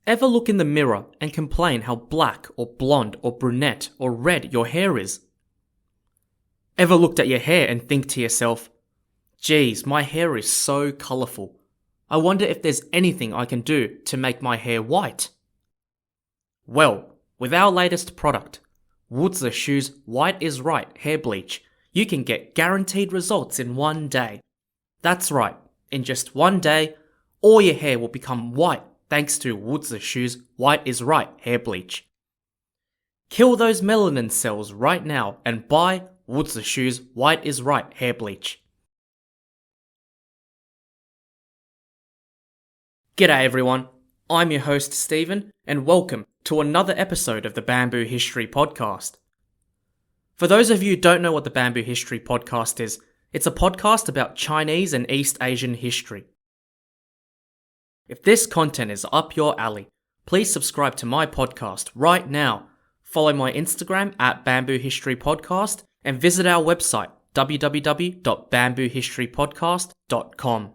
Ever look in the mirror and complain how black or blonde or brunette or red your hair is? Ever looked at your hair and think to yourself, geez, my hair is so colourful. I wonder if there's anything I can do to make my hair white? Well, with our latest product, Wuzhishu's White is Right hair bleach, you can get guaranteed results in 1 day. That's right, in just 1 day, all your hair will become white thanks to Wuzhishu's White is Right hair bleach. Kill those melanin cells right now and buy Wuzhishu's White is Right hair bleach. G'day everyone, I'm your host Stephen and welcome to another episode of the Bamboo History Podcast. For those of you who don't know what the Bamboo History Podcast is, it's a podcast about Chinese and East Asian history. If this content is up your alley, please subscribe to my podcast right now, follow my Instagram at Bamboo History Podcast, and visit our website www.bamboohistorypodcast.com.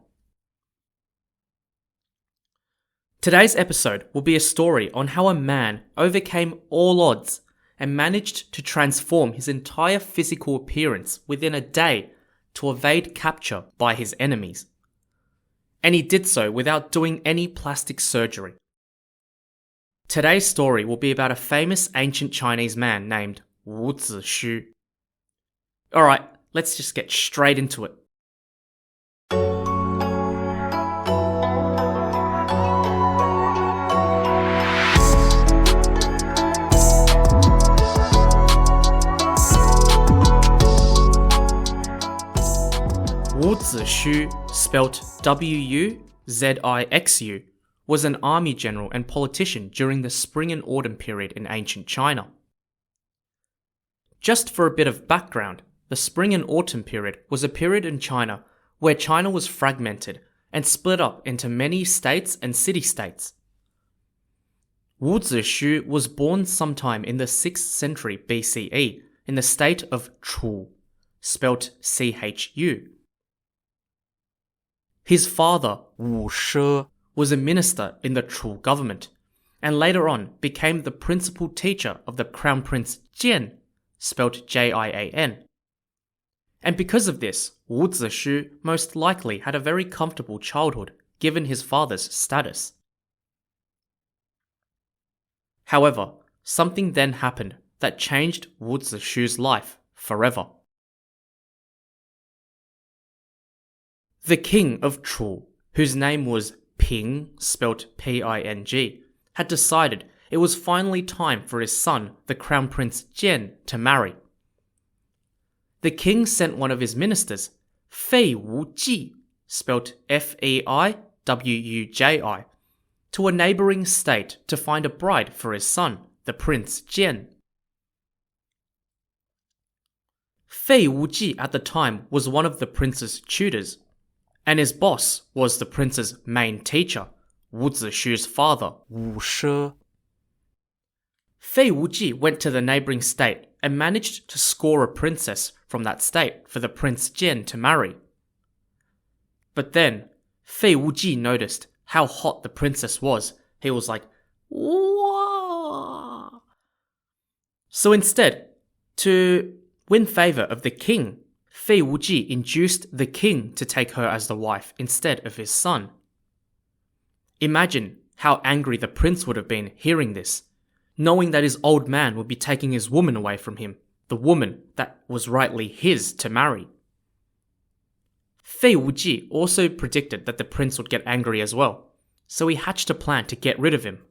Today's episode will be a story on how a man overcame all odds and managed to transform his entire physical appearance within a day to evade capture by his enemies. And he did so without doing any plastic surgery. Today's story will be about a famous ancient Chinese man named Wu Zishu. Alright, let's just get straight into it. Wu Zishu, spelt Wuzixu, was an army general and politician during the spring and autumn period in ancient China. Just for a bit of background, the spring and autumn period was a period in China where China was fragmented and split up into many states and city-states. Wu Zishu was born sometime in the 6th century BCE in the state of Chu, spelt Chu. His father, Wu Shi, was a minister in the Chu government, and later on became the principal teacher of the Crown Prince Jian, spelt Jian. And because of this, Wu Zishu most likely had a very comfortable childhood, given his father's status. However, something then happened that changed Wu Zishu's life forever. The king of Chu, whose name was Ping, spelt Ping, had decided it was finally time for his son, the Crown Prince Jian, to marry. The king sent one of his ministers, Fei Wuji, spelt Feiwuji, to a neighbouring state to find a bride for his son, the Prince Jian. Fei Wuji at the time was one of the prince's tutors, and his boss was the prince's main teacher, Wu Zishu's father, Wu Shi. Fei Wuji went to the neighbouring state and managed to score a princess from that state for the Prince Jian to marry. But then, Fei Wuji noticed how hot the princess was. He was like, "Whoa!" So instead, to win favour of the king, Fei Wuji induced the king to take her as the wife instead of his son. Imagine how angry the prince would have been hearing this, knowing that his old man would be taking his woman away from him, the woman that was rightly his to marry. Fei Wuji also predicted that the prince would get angry as well, so he hatched a plan to get rid of him.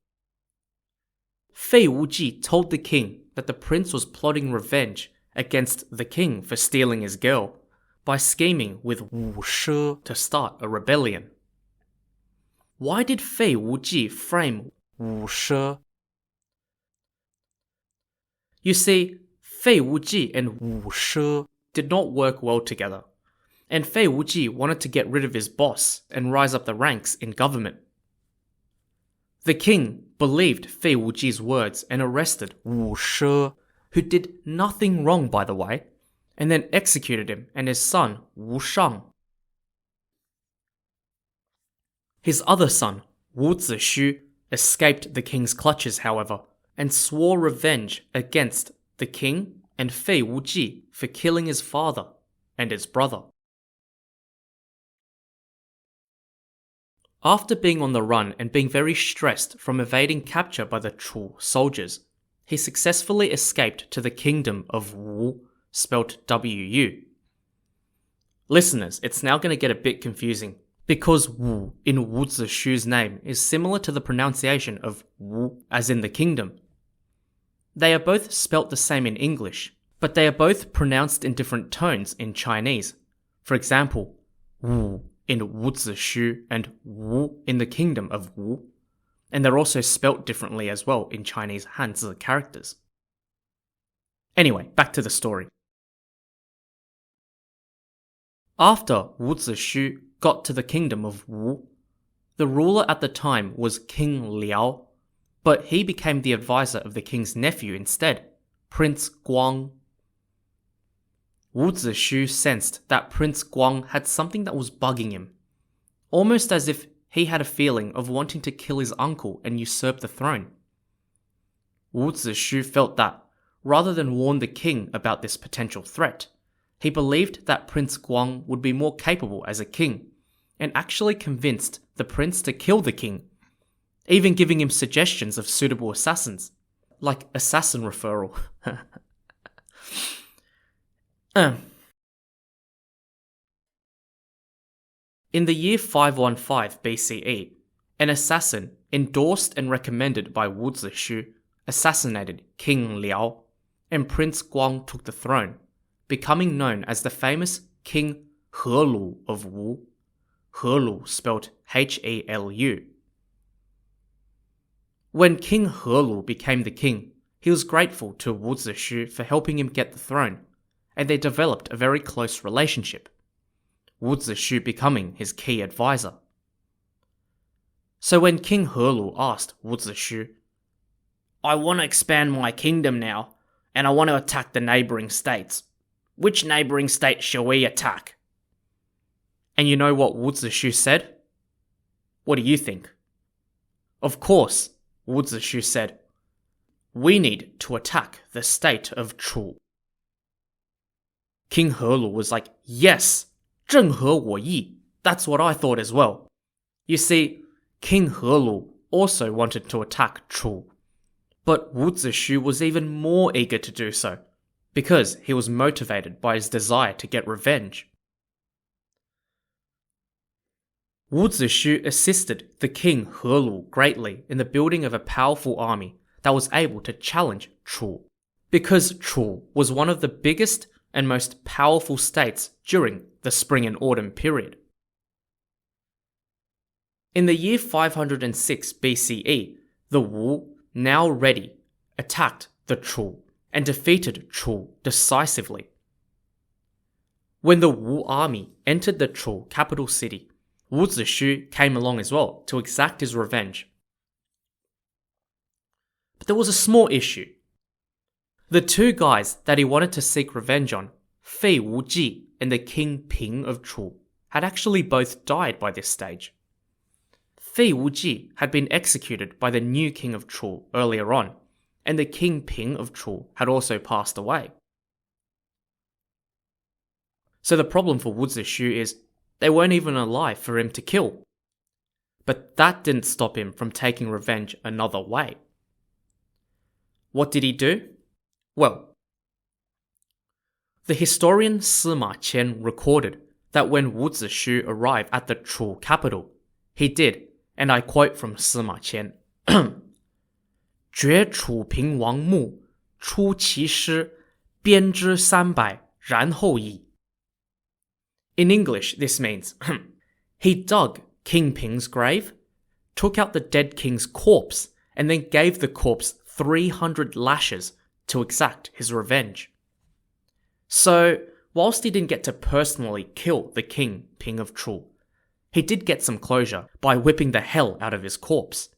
Fei Wuji told the king that the prince was plotting revenge against the king for stealing his girl by scheming with Wu Shi to start a rebellion. Why did Fei Wuji frame Wu Shi? You see, Fei Wuji and Wu Shi did not work well together, and Fei Wuji wanted to get rid of his boss and rise up the ranks in government. The king believed Fei Wuji's words and arrested Wu Shi, who did nothing wrong by the way, and then executed him and his son Wu Shang. His other son, Wu Zishu, escaped the king's clutches, however, and swore revenge against the king and Fei Wuji for killing his father and his brother. After being on the run and being very stressed from evading capture by the Chu soldiers, he successfully escaped to the kingdom of Wu, spelt W-U. Listeners, it's now going to get a bit confusing, because Wu in Wu Zishu's name is similar to the pronunciation of Wu as in the kingdom. They are both spelt the same in English, but they are both pronounced in different tones in Chinese. For example, Wu in Wu Zishu and Wu in the kingdom of Wu, and they're also spelt differently as well in Chinese Hanzi characters. Anyway, back to the story. After Wu Zishu got to the kingdom of Wu, the ruler at the time was King Liao, but he became the advisor of the king's nephew instead, Prince Guang. Wu Zishu sensed that Prince Guang had something that was bugging him, almost as if he had a feeling of wanting to kill his uncle and usurp the throne. Wu Zishu felt that, rather than warn the king about this potential threat, he believed that Prince Guang would be more capable as a king, and actually convinced the prince to kill the king, even giving him suggestions of suitable assassins, like assassin referral. In the year 515 BCE, an assassin, endorsed and recommended by Wu Zishu, assassinated King Liao, and Prince Guang took the throne, becoming known as the famous King He Lu of Wu, He Lu spelled H-E-L-U. When King He Lu became the king, he was grateful to Wu Zishu for helping him get the throne, and they developed a very close relationship, Wu Zishu becoming his key advisor. So when King He Lu asked Wu Zishu, "I want to expand my kingdom now, and I want to attack the neighbouring states. Which neighbouring state shall we attack?" And you know what Wu Zishu said? What do you think? Of course, Wu Zishu said, "We need to attack the state of Chu." King He Lu was like, "Yes, 正合我意. That's what I thought as well." You see, King He Lu also wanted to attack Chu, but Wu Zishu was even more eager to do so, because he was motivated by his desire to get revenge. Wu Zishu assisted the King He Lu greatly in the building of a powerful army that was able to challenge Chu, because Chu was one of the biggest and most powerful states during the Spring and Autumn period. In the year 506 BCE, the Wu, now ready, attacked the Chu and defeated Chu decisively. When the Wu army entered the Chu capital city, Wu Zishu came along as well to exact his revenge. But there was a small issue. The two guys that he wanted to seek revenge on, Fei Wuji and the King Ping of Chu, had actually both died by this stage. Fei Wuji had been executed by the new king of Chu earlier on, and the King Ping of Chu had also passed away. So the problem for Wu Zishu is they weren't even alive for him to kill. But that didn't stop him from taking revenge another way. What did he do? Well, the historian Sima Qian recorded that when Wu Zishu arrived at the Chu capital, he did, and I quote from Sima Qian, 决楚平王墓，出其师，鞭之300，然后矣. In English, this means, he dug King Ping's grave, took out the dead king's corpse, and then gave the corpse 300 lashes to exact his revenge. So, whilst he didn't get to personally kill the King Ping of Chu, he did get some closure by whipping the hell out of his corpse.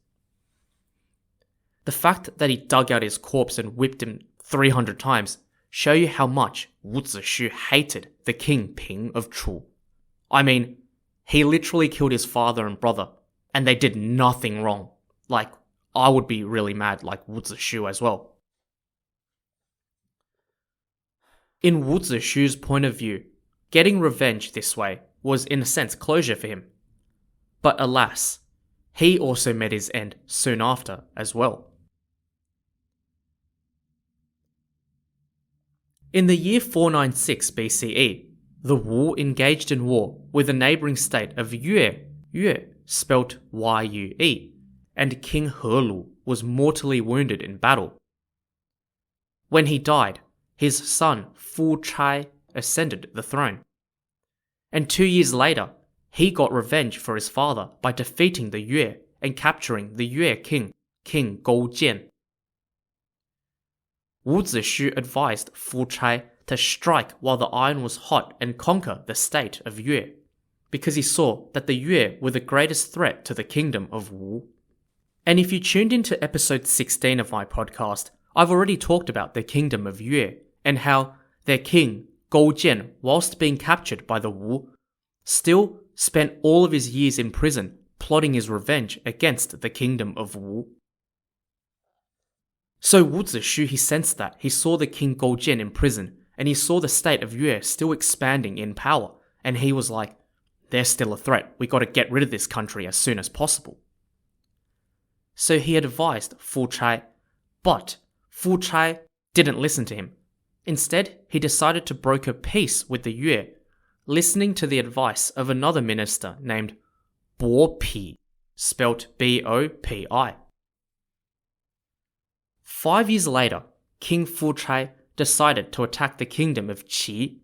The fact that he dug out his corpse and whipped him 300 times show you how much Wu Zishu hated the King Ping of Chu. I mean, he literally killed his father and brother, and they did nothing wrong. Like, I would be really mad like Wu Zishu as well. In Wu Zishu's point of view, getting revenge this way was in a sense closure for him. But alas, he also met his end soon after as well. In the year 496 BCE, the Wu engaged in war with the neighbouring state of Yue, spelt Yue, and King Helu was mortally wounded in battle. When he died, his son Fu Chai ascended the throne. And 2 years later, he got revenge for his father by defeating the Yue and capturing the Yue king, King Goujian. Wu Zishu advised Fu Chai to strike while the iron was hot and conquer the state of Yue, because he saw that the Yue were the greatest threat to the kingdom of Wu. And if you tuned into episode 16 of my podcast, I've already talked about the kingdom of Yue and how their king, Goujian, whilst being captured by the Wu, still spent all of his years in prison plotting his revenge against the kingdom of Wu. So Wu Zishu, he sensed that. He saw the king Goujian in prison, and he saw the state of Yue still expanding in power, and he was like, they're still a threat. We got to get rid of this country as soon as possible. So he advised Fu Chai, but Fu Chai didn't listen to him. Instead, he decided to broker peace with the Yue, listening to the advice of another minister named Bo Pi, spelt Bopi. 5 years later, King Fu Chai decided to attack the kingdom of Qi.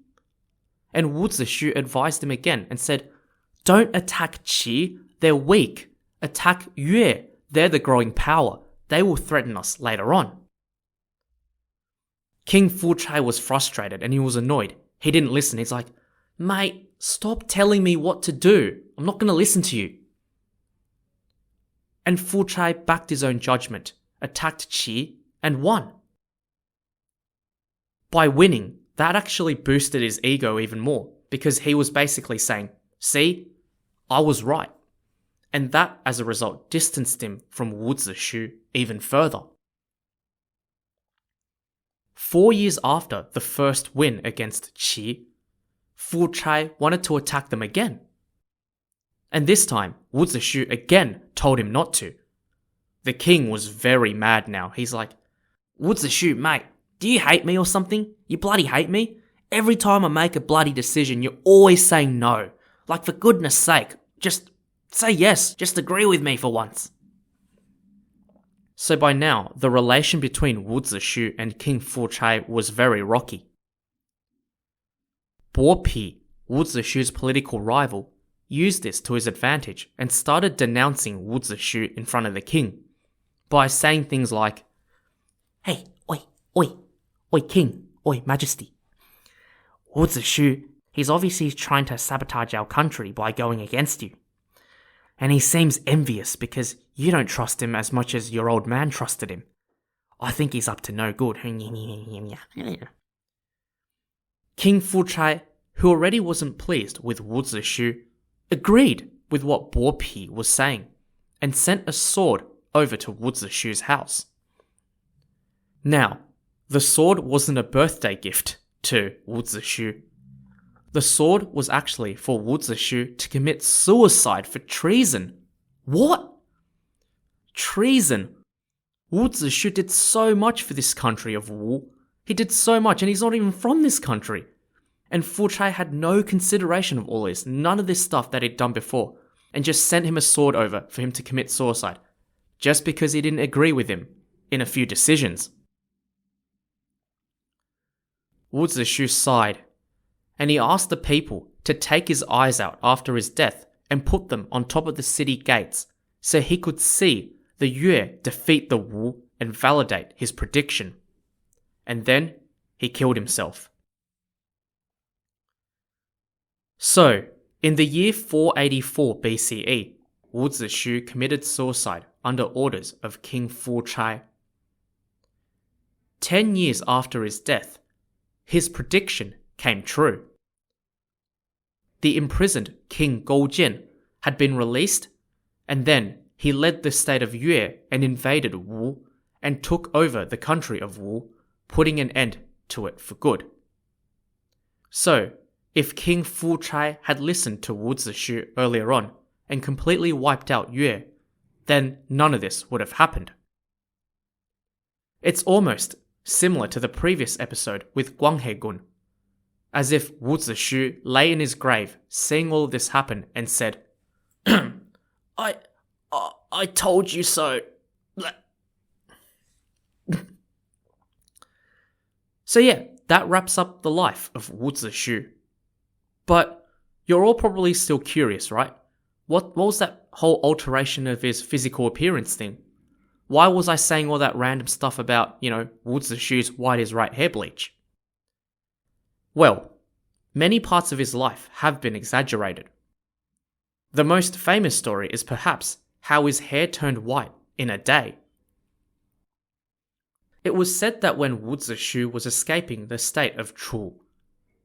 And Wu Zishu advised him again and said, don't attack Qi, they're weak. Attack Yue, they're the growing power. They will threaten us later on. King Fu Chai was frustrated and he was annoyed. He didn't listen. He's like, mate, stop telling me what to do. I'm not going to listen to you. And Fu Chai backed his own judgment, attacked Qi, and won. By winning, that actually boosted his ego even more, because he was basically saying, see, I was right. And that, as a result, distanced him from Wu Zishu even further. 4 years after the first win against Qi, Fu Chai wanted to attack them again. And this time, Wu Zishu again told him not to. The king was very mad now. He's like, Wu Zishu, mate, do you hate me or something? You bloody hate me? Every time I make a bloody decision, you're always saying no. Like, for goodness sake, just say yes. Just agree with me for once. So by now, the relation between Wu Zishu and King Fu Chai was very rocky. Bo Pi, Wu Zishu's political rival, used this to his advantage and started denouncing Wu Zishu in front of the king by saying things like, hey, oi, king, oi, majesty. Wu Zishu, he's obviously trying to sabotage our country by going against you. And he seems envious because you don't trust him as much as your old man trusted him. I think he's up to no good. King Fu Chai, who already wasn't pleased with Wu Zishu, agreed with what Bo Pi was saying and sent a sword over to Wu Zishu's house. Now, the sword wasn't a birthday gift to Wu Zishu. The sword was actually for Wu Zishu to commit suicide for treason. What? Treason? Wu Zishu did so much for this country of Wu. He did so much and he's not even from this country. And Fu Chai had no consideration of all this, none of this stuff that he'd done before, and just sent him a sword over for him to commit suicide, just because he didn't agree with him in a few decisions. Wu Zishu sighed, and he asked the people to take his eyes out after his death and put them on top of the city gates so he could see the Yue defeat the Wu and validate his prediction. And then he killed himself. So, in the year 484 BCE, Wu Zishu committed suicide under orders of King Fu Chai. 10 years after his death, his prediction came true. The imprisoned King Goujian had been released, and then he led the state of Yue and invaded Wu and took over the country of Wu, putting an end to it for good. So, if King Fu Chai had listened to Wu Zishu earlier on and completely wiped out Yue, then none of this would have happened. It's almost similar to the previous episode with Guanghe Gun, as if Wu Zishu lay in his grave seeing all of this happen and said, I told you so. So yeah, that wraps up the life of Wu Zishu. But you're all probably still curious, right? What was that whole alteration of his physical appearance thing? Why was I saying all that random stuff about, Wu Zishu's why his right hair bleach? Well, many parts of his life have been exaggerated. The most famous story is perhaps how his hair turned white in a day. It was said that when Wu Zishu was escaping the state of Chu,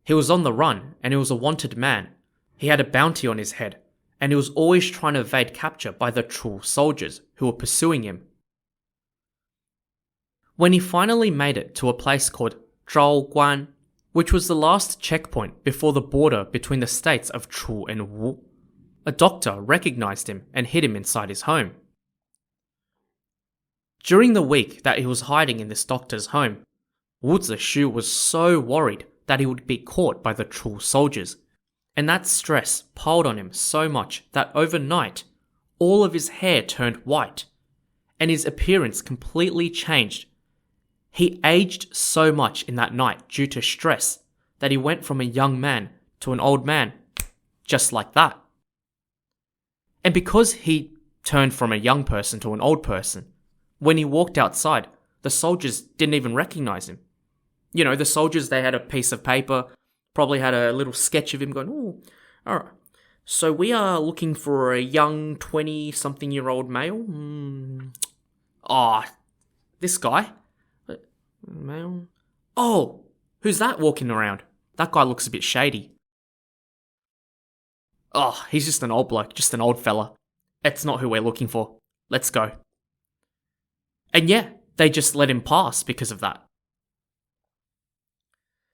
he was on the run and he was a wanted man. He had a bounty on his head and he was always trying to evade capture by the Chu soldiers who were pursuing him. When he finally made it to a place called Zhaoguan, which was the last checkpoint before the border between the states of Chu and Wu, a doctor recognized him and hid him inside his home. During the week that he was hiding in this doctor's home, Wu Zishu was so worried that he would be caught by the Chu soldiers, and that stress piled on him so much that overnight, all of his hair turned white, and his appearance completely changed. He aged so much in that night due to stress that he went from a young man to an old man, just like that. And because he turned from a young person to an old person, when he walked outside, the soldiers didn't even recognize him. The soldiers, they had a piece of paper, probably had a little sketch of him going, oh, alright, so we are looking for a young 20-something-year-old male. This guy. Male. Oh, who's that walking around? That guy looks a bit shady. Oh, he's just an old bloke, just an old fella. It's not who we're looking for. Let's go. And yeah, they just let him pass because of that.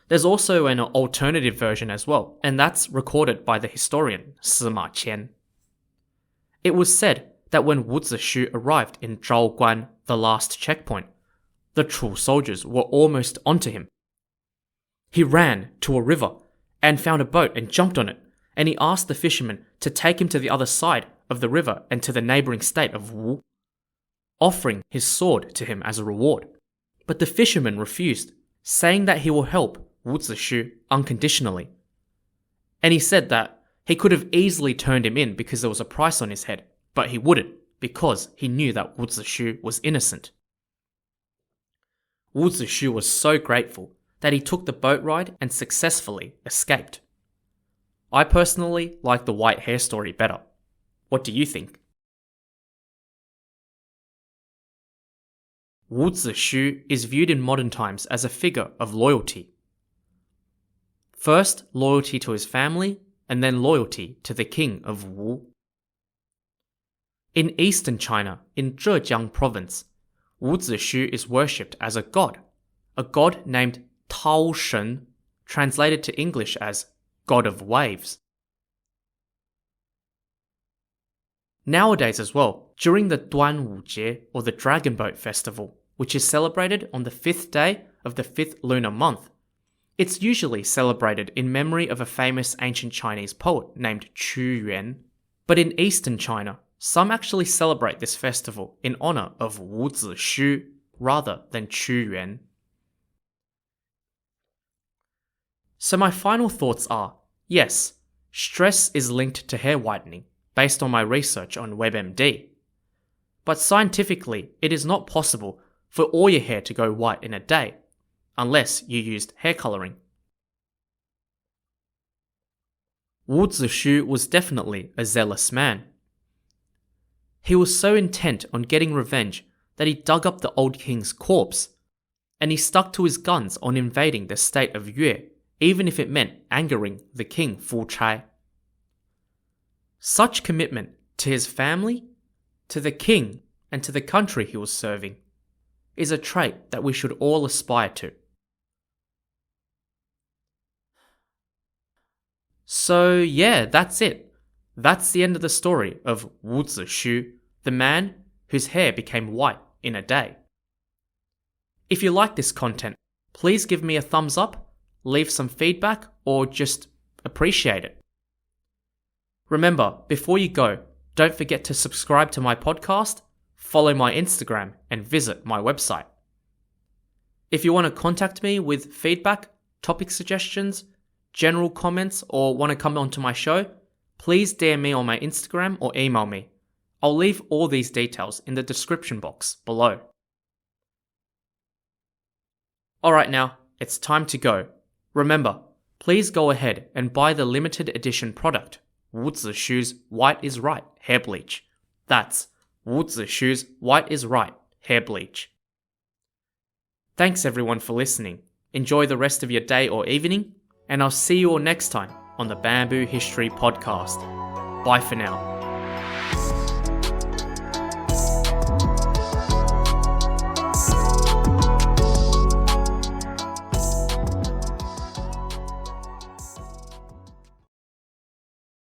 There's also an alternative version as well, and that's recorded by the historian Sima Qian. It was said that when Wu Zishu arrived in Zhaoguan, the last checkpoint, the Chu soldiers were almost onto him. He ran to a river and found a boat and jumped on it, and he asked the fisherman to take him to the other side of the river and to the neighbouring state of Wu, offering his sword to him as a reward. But the fisherman refused, saying that he will help Wu Zishu unconditionally. And he said that he could have easily turned him in because there was a price on his head, but he wouldn't because he knew that Wu Zishu was innocent. Wu Zishu was so grateful that he took the boat ride and successfully escaped. I personally like the white hair story better. What do you think? Wu Zishu is viewed in modern times as a figure of loyalty. First, loyalty to his family, and then loyalty to the king of Wu. In eastern China, in Zhejiang province, Wu Zishu is worshipped as a god named Tao Shen, translated to English as God of Waves. Nowadays as well, during the Duanwu Jie, or the Dragon Boat Festival, which is celebrated on the 5th day of the 5th lunar month, it's usually celebrated in memory of a famous ancient Chinese poet named Qu Yuan. But in eastern China, some actually celebrate this festival in honor of Wu Zishu rather than Qu Yuan. So my final thoughts are, yes, stress is linked to hair whitening based on my research on WebMD. But scientifically, it is not possible for all your hair to go white in a day, unless you used hair colouring. Wu Zishu was definitely a zealous man. He was so intent on getting revenge that he dug up the old king's corpse, and he stuck to his guns on invading the state of Yue, even if it meant angering the king Fu Chai. Such commitment to his family, to the king and to the country he was serving, is a trait that we should all aspire to. So yeah, that's it. That's the end of the story of Wu Zixu, the man whose hair became white in a day. If you like this content, please give me a thumbs up, leave some feedback, or just appreciate it. Remember, before you go, don't forget to subscribe to my podcast, follow my Instagram, and visit my website. If you want to contact me with feedback, topic suggestions, general comments, or want to come onto my show, please DM me on my Instagram or email me. I'll leave all these details in the description box below. Alright now, it's time to go. Remember, please go ahead and buy the limited edition product, Wu Zixu's White is Right hair bleach. That's Wu Zixu's White is Right hair bleach. Thanks everyone for listening. Enjoy the rest of your day or evening, and I'll see you all next time on the Bamboo History Podcast. Bye for now.